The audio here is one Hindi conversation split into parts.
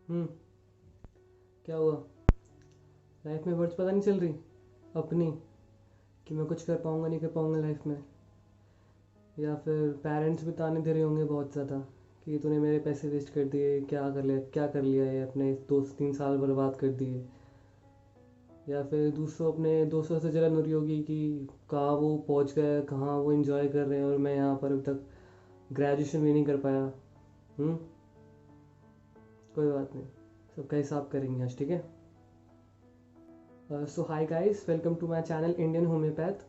हम्म। क्या हुआ? लाइफ में वर्ड्स पता नहीं चल रही अपनी कि मैं कुछ कर पाऊंगा नहीं कर पाऊंगा लाइफ में? या फिर पेरेंट्स भी ताने दे रहे होंगे बहुत ज़्यादा कि तूने मेरे पैसे वेस्ट कर दिए, क्या कर लिया है, अपने 2 3 साल बर्बाद कर दिए। या फिर दूसरों अपने दोस्तों से जलन हो रही होगी कि कहाँ वो पहुँच गए, कहाँ वो एंजॉय कर रहे हैं और मैं यहाँ पर अभी तक ग्रेजुएशन भी नहीं कर पाया। हम्म। कोई बात नहीं, सबका हिसाब करेंगे आज, ठीक है? So hi guys, welcome to my channel Indian Homeopath.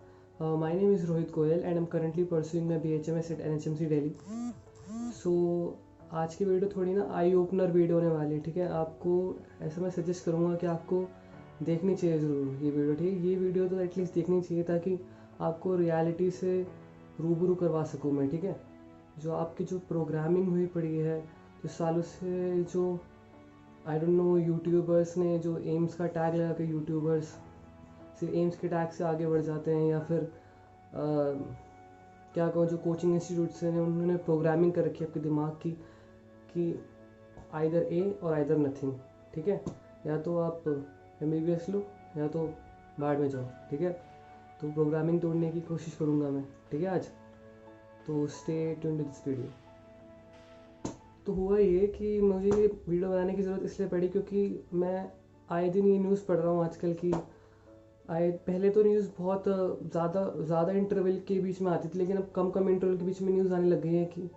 My name is Rohit Goyal and I'm currently pursuing my BHMS at NHMC Delhi. So आज की वीडियो थोड़ी ना आई ओपनर वीडियो होने वाली है, ठीक है? आपको ऐसा मैं सजेस्ट करूँगा कि आपको देखनी चाहिए ज़रूर ये वीडियो, ठीक है? ये वीडियो तो एटलीस्ट देखनी चाहिए ताकि आपको रियलिटी से रूबरू करवा सकूँ मैं, ठीक है? जो आपकी जो प्रोग्रामिंग हुई पड़ी है जो सालों से, जो आई डोंट नो यूट्यूबर्स ने जो एम्स का टैग लगा के यूट्यूबर्स सिर्फ एम्स के टैग से आगे बढ़ जाते हैं, या फिर क्या कहूँ, जो कोचिंग इंस्टीट्यूट्स हैं उन्होंने प्रोग्रामिंग कर रखी है आपके दिमाग की कि आइदर ए और आइदर नथिंग, ठीक है? या तो आप MBBS लो या तो बाहर में जाओ, ठीक है? तो प्रोग्रामिंग तोड़ने की कोशिश करूँगा मैं, ठीक है आज? तो स्टे ट्यून्ड दिस वीडियो। तो हुआ ये कि मुझे वीडियो बनाने की ज़रूरत इसलिए पड़ी क्योंकि मैं आए दिन ये न्यूज़ पढ़ रहा हूँ आजकल की। आए पहले तो न्यूज़ बहुत ज़्यादा ज़्यादा इंटरवल के बीच में आती थी, लेकिन अब कम कम इंटरवल के बीच में न्यूज़ आने लग गई है कि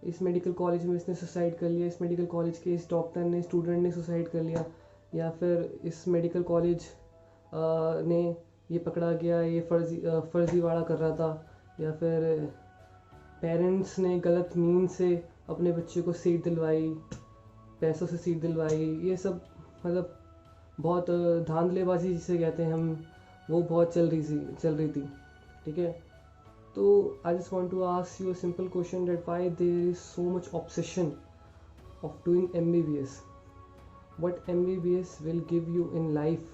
इस मेडिकल कॉलेज में इसने सुसाइड कर लिया, इस मेडिकल कॉलेज के इस डॉक्टर ने, स्टूडेंट ने सुसाइड कर लिया, या फिर इस मेडिकल कॉलेज ने ये पकड़ा गया, ये फर्जीवाड़ा कर रहा था, या फिर पेरेंट्स ने गलत मीन से अपने बच्चे को सीट दिलवाई, पैसों से सीट दिलवाई। ये सब मतलब बहुत धांधलेबाजी जिसे कहते हैं हम, वो बहुत चल रही थी, ठीक है? तो I just want to ask you a simple question that why there is so much obsession of doing MBBS? What MBBS will give you in life?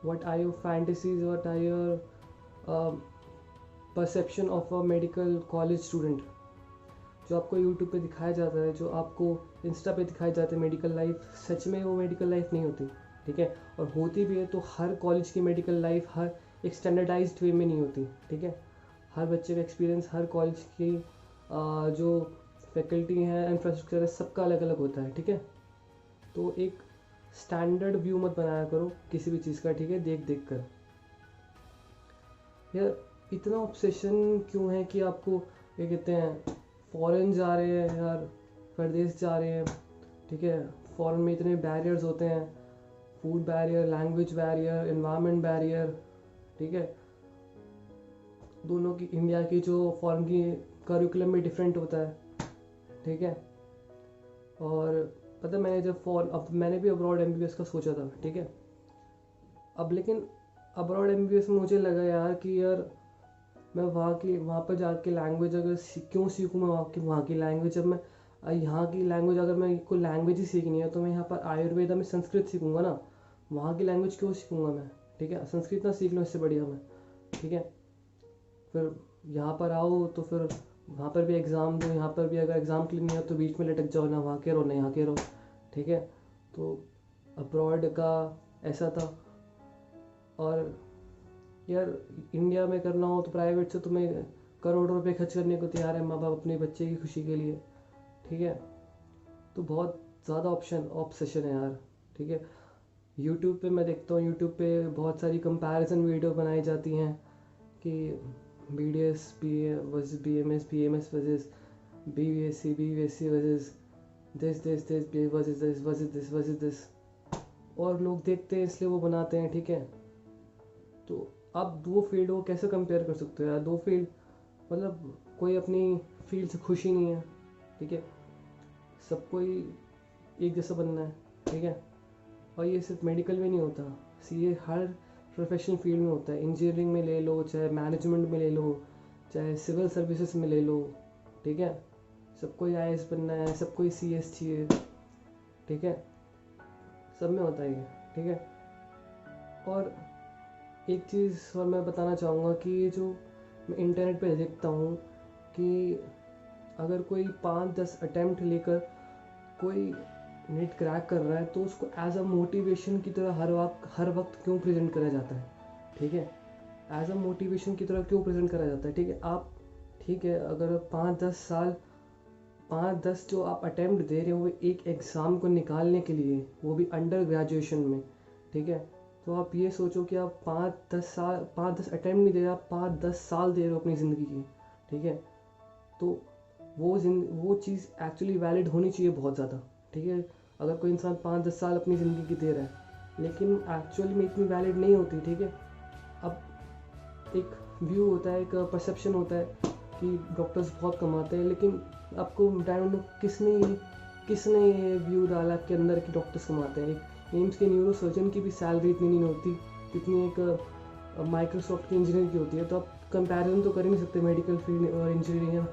What are your fantasies? What are your perception of a medical college student? जो आपको यूट्यूब पे दिखाया जाता है, जो आपको इंस्टा पे दिखाए जाते हैं मेडिकल लाइफ, सच में वो मेडिकल लाइफ नहीं होती, ठीक है? और होती भी है तो हर कॉलेज की मेडिकल लाइफ हर एक स्टैंडर्डाइज्ड वे में नहीं होती, ठीक है? हर बच्चे का एक्सपीरियंस, हर कॉलेज की जो फैकल्टी है, इंफ्रास्ट्रक्चर है, सबका अलग अलग होता है, ठीक है? तो एक स्टैंडर्ड व्यू मत बनाया करो किसी भी चीज़ का, ठीक है? देख देख कर यार इतना ऑब्सेशन क्यों है कि आपको, क्या कहते हैं, फॉरेन जा रहे हैं यार, परदेश जा रहे हैं, ठीक है? फॉरेन में इतने बैरियर्स होते हैं, food barrier, language barrier, environment barrier, ठीक है? दोनों की, इंडिया की जो फॉरेन की करिकुलम में डिफरेंट होता है, ठीक है? और पता है, मैंने जब अब मैंने भी अब्रॉड MBBS का सोचा था, ठीक है? अब लेकिन अब्रॉड MBBS में मुझे लगा यार कि यार मैं वहाँ पर जाके लैंग्वेज अगर क्यों सीखूँ मैं वहाँ की लैंग्वेज? जब मैं यहाँ की लैंग्वेज, अगर मैं कोई लैंग्वेज ही सीखनी है तो मैं यहाँ पर आयुर्वेदा में संस्कृत सीखूँगा ना, वहाँ की लैंग्वेज क्यों सीखूँगा मैं? ठीक है, संस्कृत ना सीख लो इससे बढ़िया मैं, ठीक है? फिर यहाँ पर आओ तो फिर वहाँ पर भी एग्ज़ाम दो, यहाँ पर भी अगर एग्ज़ाम क्लियर नहीं हो तो बीच में लटक जाओ, ना वहाँ के रहो ना यहाँ के रहो, ठीक है? तो अब्रॉड का ऐसा था। और यार इंडिया में करना हो तो प्राइवेट से तुम्हें करोड़ों रुपए खर्च करने को तैयार है माँ बाप अपने बच्चे की खुशी के लिए, ठीक है? तो बहुत ज़्यादा ऑब्सेशन है यार, ठीक है? यूट्यूब पे मैं देखता हूँ, यूट्यूब पे बहुत सारी कंपैरिजन वीडियो बनाई जाती हैं कि BDS versus BMS, BMS versus BSc versus this versus this, और लोग देखते हैं इसलिए वो बनाते हैं, ठीक है? तो आप दो फील्ड को कैसे कंपेयर कर सकते हो यार? दो फील्ड मतलब कोई अपनी फील्ड से खुश ही नहीं है, ठीक है? सबको ही एक जैसा बनना है, ठीक है? और ये सिर्फ मेडिकल में नहीं होता, ये हर प्रोफेशनल फील्ड में होता है। इंजीनियरिंग में ले लो, चाहे मैनेजमेंट में ले लो, चाहे सिविल सर्विसेज में ले लो, ठीक है? सबको ही IAS बनना है, सबको ही CS चाहिए, ठीक है? सब में होता है ये, ठीक है? और एक चीज़ और मैं बताना चाहूँगा कि ये जो मैं इंटरनेट पे देखता हूँ कि अगर कोई 5-10 अटैम्प्ट लेकर कोई नीट क्रैक कर रहा है तो उसको एज अ मोटिवेशन की तरह हर वक्त क्यों प्रेजेंट करा जाता है, ठीक है, एज अ मोटिवेशन की तरह क्यों प्रेजेंट करा जाता है, ठीक है। आप, ठीक है, अगर 5-10 साल, 5-10 जो आप अटैम्प्ट दे रहे हो एक एग्ज़ाम को निकालने के लिए, वो भी अंडर ग्रेजुएशन में, ठीक है, तो आप ये सोचो कि आप 5-10 साल, 5-10 अटैम्प्ट नहीं दे रहे, आप 5-10 साल दे रहे हो अपनी ज़िंदगी की, ठीक है। तो वो चीज़ एक्चुअली वैलिड होनी चाहिए बहुत ज़्यादा, ठीक है। अगर कोई इंसान 5-10 साल अपनी ज़िंदगी की दे रहा है लेकिन एक्चुअली में इतनी वैलिड नहीं होती, ठीक है। अब एक व्यू होता है, एक परसेप्शन होता है कि डॉक्टर्स बहुत कमाते हैं, लेकिन आपको डायरेक्ट किसने ये व्यू डाला आपके अंदर कि डॉक्टर्स कमाते हैं। एक एम्स के न्यूरो सर्जन की भी सैलरी इतनी नहीं होती जितनी एक माइक्रोसॉफ्ट की इंजीनियर की होती है। तो आप कंपैरिजन तो कर ही नहीं सकते मेडिकल फील्ड और इंजीनियरिंग या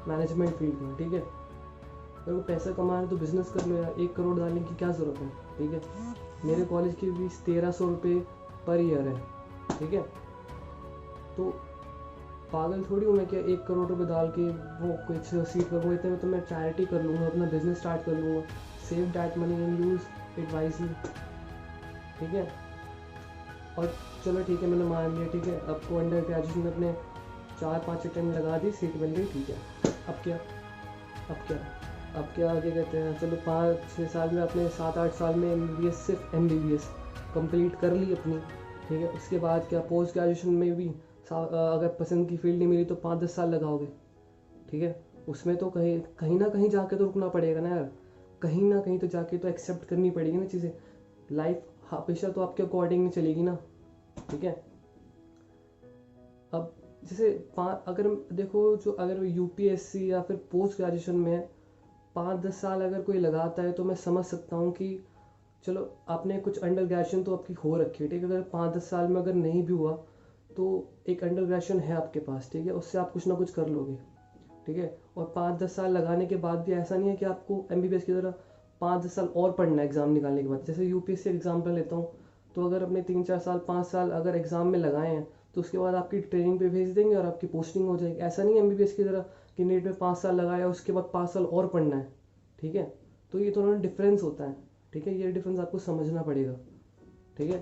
मैनेजमेंट फील्ड में, ठीक है। अगर वो पैसा कमा रहे तो बिजनेस कर लो यार, 1 करोड़ डालने की क्या ज़रूरत है, ठीक है। मेरे कॉलेज की फीस 1300 रुपये पर ईयर है, ठीक है। तो पागल थोड़ी हूँ मैं क्या 1 करोड़ रुपये डाल के वो कुछ सीट करूँगा। इतने में तो मैं चैरिटी कर लूँगा, अपना बिजनेस स्टार्ट कर लूँगा। Save that money and use it wisely, ठीक है। और चलो ठीक है, मैंने मान लिया, ठीक है, आपको अंडर ग्रेजुएशन में अपने 4-5 अटेम्प्ट लगा दी, सीट मिल गई, ठीक है। अब क्या अब क्या आगे कहते हैं, चलो 5-6 साल में आपने 7-8 साल में MBBS, सिर्फ MBBS कंप्लीट कर ली अपनी, ठीक है। उसके बाद क्या पोस्ट ग्रेजुएशन में भी अगर पसंद की फील्ड नहीं मिली तो 5-10 साल लगाओगे, ठीक है। उसमें तो कहीं ना कहीं जाके तो रुकना पड़ेगा ना यार, कहीं ना कहीं तो जाके तो एक्सेप्ट करनी पड़ेगी ना चीज़ें। लाइफ हमेशा तो आपके अकॉर्डिंग नहीं चलेगी ना, ठीक है। अब जैसे अगर देखो, जो अगर UPSC या फिर पोस्ट ग्रेजुएशन में 5-10 साल अगर कोई लगाता है तो मैं समझ सकता हूँ कि चलो आपने कुछ अंडर ग्रेजुएशन तो आपकी हो रखी है, ठीक है। अगर 5-10 साल में अगर नहीं भी हुआ तो एक अंडर ग्रेजुएशन है आपके पास, ठीक है, उससे आप कुछ ना कुछ कर लोगे, ठीक है। और 5-10 साल लगाने के बाद भी ऐसा नहीं है कि आपको MBBS की तरह 5-10 साल और पढ़ना है एग्ज़ाम निकालने के बाद। जैसे UPSC एग्जाम्पल लेता हूँ, तो अगर अपने 3-4 साल 5 साल अगर एग्ज़ाम में लगाए हैं तो उसके बाद आपकी ट्रेनिंग पे भेज देंगे और आपकी पोस्टिंग हो जाएगी। ऐसा नहीं है MBBS की तरह कि नीट में 5 साल लगाया उसके बाद 5 साल और पढ़ना है, ठीक है। तो ये दोनों डिफरेंस होता है, ठीक है, ये डिफरेंस आपको समझना पड़ेगा, ठीक है।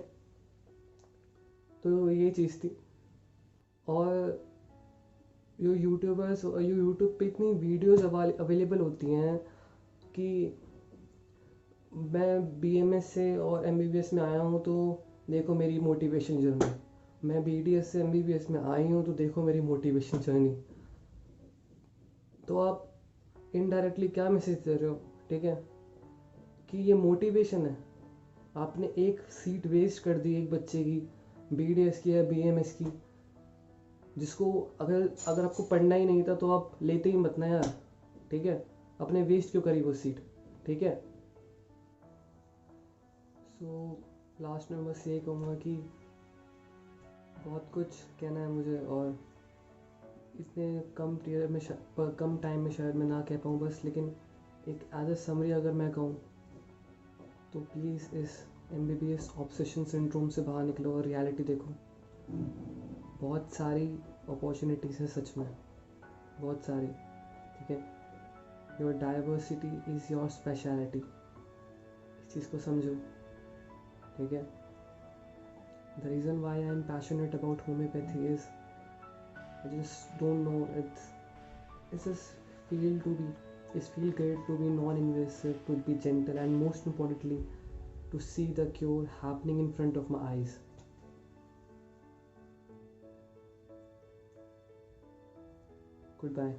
तो ये चीज़ थी। और ये यूट्यूब पे इतनी वीडियोस अवेलेबल होती हैं कि मैं BMS से और MBBS में आया हूँ तो देखो मेरी मोटिवेशन जर्नी, मैं BDS से MBBS में आई हूँ तो देखो मेरी मोटिवेशन जर्नी। तो आप इनडायरेक्टली क्या मैसेज दे रहे हो, ठीक है, कि ये मोटिवेशन है। आपने एक सीट वेस्ट कर दी एक बच्चे की, BDS की या BMS की, जिसको अगर आपको पढ़ना ही नहीं था तो आप लेते ही मत ना यार, ठीक है। अपने वेस्ट क्यों करी वो सीट, ठीक है। सो लास्ट में बस यही कहूँगा कि बहुत कुछ कहना है मुझे और इतने कम पीरियड में कम टाइम में शायद मैं ना कह पाऊँ बस, लेकिन एक एज अ समरी अगर मैं कहूँ तो प्लीज़ इस MBBS ऑब्सेशन सिंड्रोम से बाहर निकलो और रियलिटी देखो। बहुत सारी अपॉर्चुनिटीज़ हैं सच में, बहुत सारी, ठीक है। Your diversity is your speciality, इस चीज़ को समझो, ठीक है। The reason why I am passionate about homeopathy is I just don't know, it's just feel great to be non-invasive, to be gentle, and most importantly to see the cure happening in front of my eyes. Goodbye.